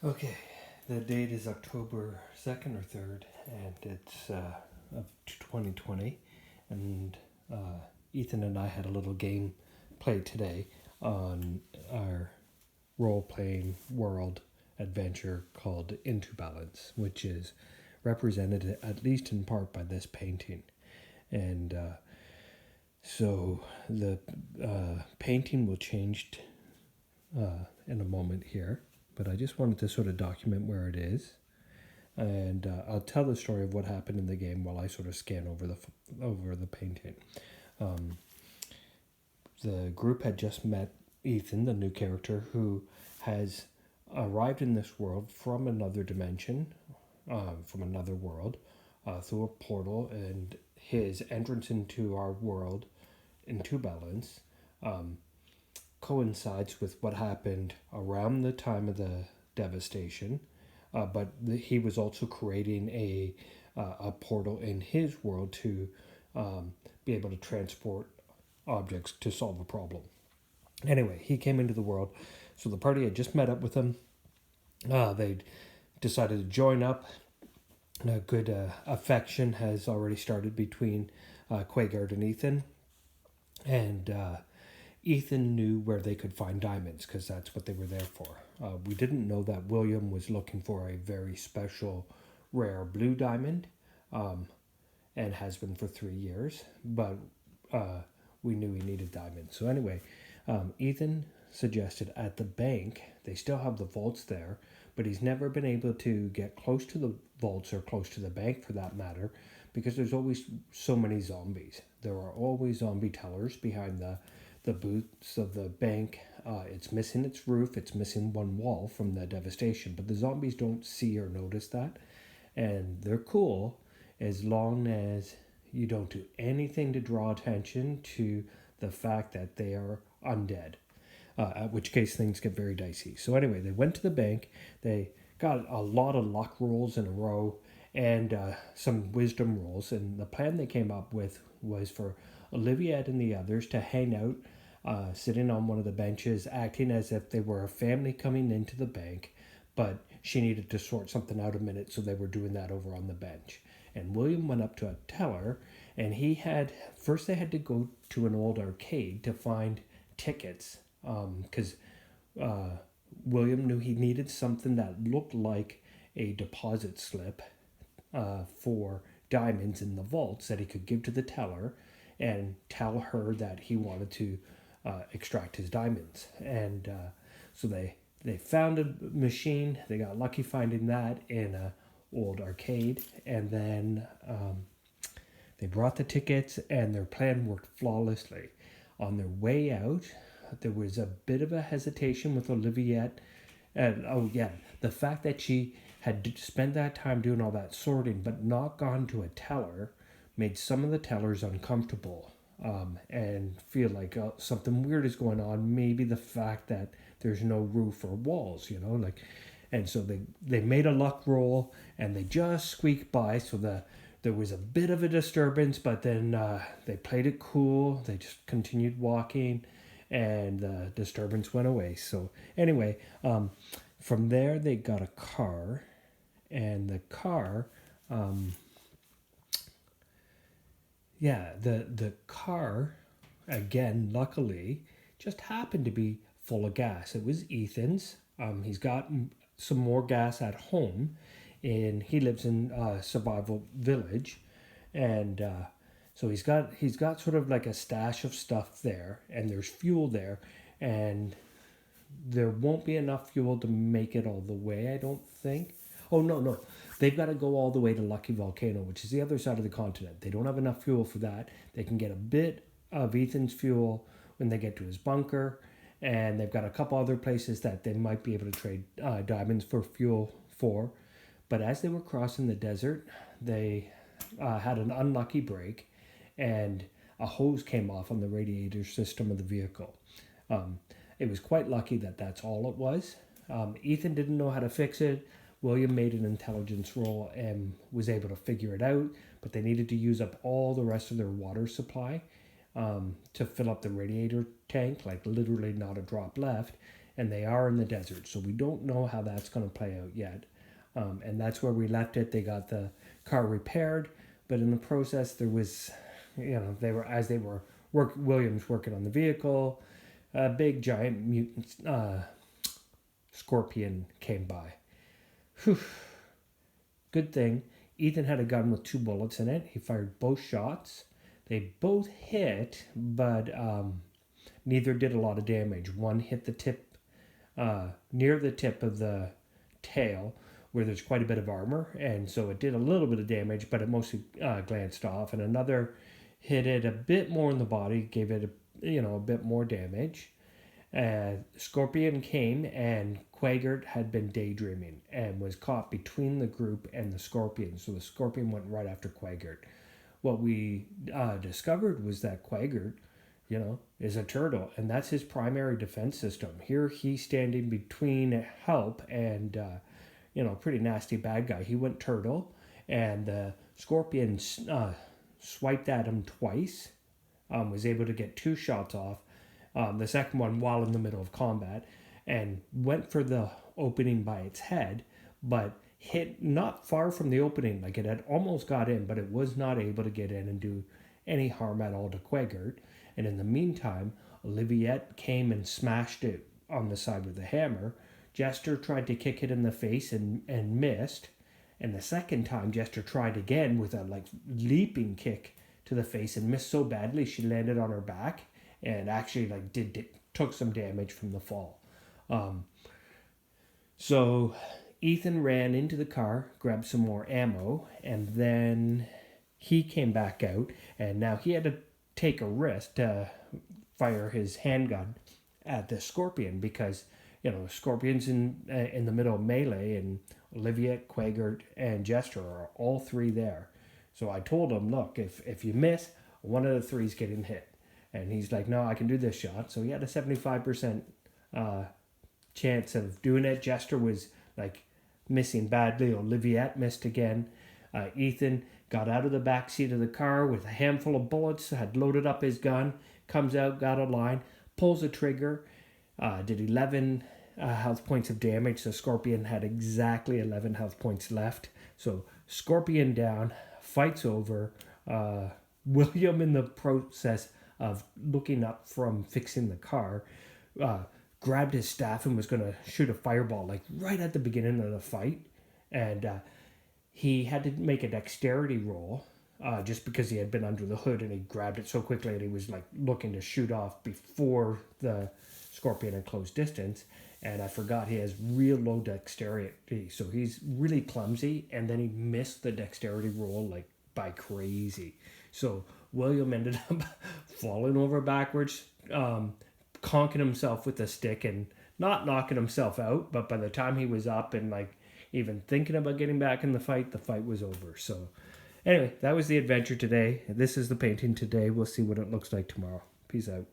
Okay, the date is October 2nd or 3rd, and it's of 2020. And Ethan and I had a little game play today on our role playing world adventure called Intubalance, which is represented at least in part by this painting. And so the painting will change in a moment here, but I just wanted to sort of document where it is, and I'll tell the story of what happened in the game while I sort of scan over the painting. Um, the group had just met Ethan, the new character, who has arrived in this world from another dimension, from another world, through a portal, and his entrance into our world, into balance, um, coincides with what happened around the time of the devastation. He was also creating a portal in his world to be able to transport objects to solve a problem. Anyway, he came into the world, so the party had just met up with him. They decided to join up. A good affection has already started between Quagard and Ethan, and Ethan knew where they could find diamonds because that's what they were there for. We didn't know that William was looking for a very special, rare blue diamond, um, and has been for 3 years, but we knew he needed diamonds. So, anyway, Ethan suggested at the bank, they still have the vaults there, but he's never been able to get close to the vaults or close to the bank for that matter because there's always so many zombies. There are always zombie tellers behind the booths of the bank. It's missing its roof, it's missing one wall from the devastation, but the zombies don't see or notice that, and they're cool as long as you don't do anything to draw attention to the fact that they are undead. At which case things get very dicey. So anyway, they went to the bank. They got a lot of luck rolls in a row and some wisdom rolls. And the plan they came up with was for Olivia and the others to hang out, sitting on one of the benches, acting as if they were a family coming into the bank, but she needed to sort something out a minute, so they were doing that over on the bench. And William went up to a teller, and first they had to go to an old arcade to find tickets, because William knew he needed something that looked like a deposit slip for diamonds in the vaults that he could give to the teller and tell her that he wanted to extract his diamonds. And so they found a machine. They got lucky finding that in a old arcade, and then they brought the tickets, and their plan worked flawlessly. On their way out, there was a bit of a hesitation with Oliviette. And oh yeah, the fact that she had spent that time doing all that sorting but not gone to a teller made some of the tellers uncomfortable, and feel like something weird is going on. Maybe the fact that there's no roof or walls, and so they made a luck roll and they just squeaked by. So there was a bit of a disturbance, but then they played it cool. They just continued walking, and the disturbance went away. So anyway, from there they got a car, and the car, the car, again, luckily, just happened to be full of gas. It was Ethan's. He's got some more gas at home, and he lives in Survival Village, and so he's got sort of like a stash of stuff there, and there's fuel there, and there won't be enough fuel to make it all the way, I don't think. Oh, no, no. They've got to go all the way to Lucky Volcano, which is the other side of the continent. They don't have enough fuel for that. They can get a bit of Ethan's fuel when they get to his bunker, and they've got a couple other places that they might be able to trade diamonds for fuel for. But as they were crossing the desert, they had an unlucky break, and a hose came off on the radiator system of the vehicle. It was quite lucky that that's all it was. Ethan didn't know how to fix it. William made an intelligence roll and was able to figure it out, but they needed to use up all the rest of their water supply to fill up the radiator tank, like literally not a drop left. and they are in the desert, so we don't know how that's going to play out yet. And that's where we left it. They got the car repaired, but in the process, there was, Williams working on the vehicle, a big giant mutant scorpion came by. Whew. Good thing Ethan had a gun with 2 bullets in it. He fired both shots. They both hit, but neither did a lot of damage. One hit the tip, near the tip of the tail, where there's quite a bit of armor, and so it did a little bit of damage, but it mostly glanced off. And another hit it a bit more in the body, gave it a bit more damage. Scorpion came, and Quagert had been daydreaming and was caught between the group and the Scorpion. So the Scorpion went right after Quagert. What we discovered was that Quagert, is a turtle, and that's his primary defense system. Here he's standing between help and, pretty nasty bad guy. He went turtle, and the Scorpion swiped at him twice, was able to get 2 shots off, the second one while in the middle of combat, and went for the opening by its head, but hit not far from the opening. Like, it had almost got in, but it was not able to get in and do any harm at all to Quagert. And in the meantime, Oliviette came and smashed it on the side with a hammer. Jester tried to kick it in the face and missed. And the second time, Jester tried again with a leaping kick to the face and missed so badly she landed on her back and actually took some damage from the fall. So Ethan ran into the car, grabbed some more ammo, and then he came back out, and now he had to take a risk to fire his handgun at the Scorpion because, Scorpion's in the middle of melee, and Olivia, Quagert, and Jester are all 3 there. So I told him, look, if you miss, one of the 3's getting hit. And he's like, no, I can do this shot. So he had a 75% chance of doing it. Jester was missing badly. Oliviette missed again. Ethan got out of the back seat of the car with a handful of bullets, had loaded up his gun, comes out, got a line, pulls the trigger, did 11 health points of damage. The Scorpion had exactly 11 health points left. So Scorpion down, fight's over. William, in the process of looking up from fixing the car, grabbed his staff and was going to shoot a fireball right at the beginning of the fight. And he had to make a dexterity roll just because he had been under the hood, and he grabbed it so quickly that he was looking to shoot off before the Scorpion had close distance. And I forgot he has real low dexterity, so he's really clumsy, and then he missed the dexterity roll by crazy. So William ended up falling over backwards, conking himself with a stick and not knocking himself out, but by the time he was up and even thinking about getting back in the fight was over. So anyway, that was the adventure today. This is the painting today. We'll see what it looks like tomorrow. Peace out.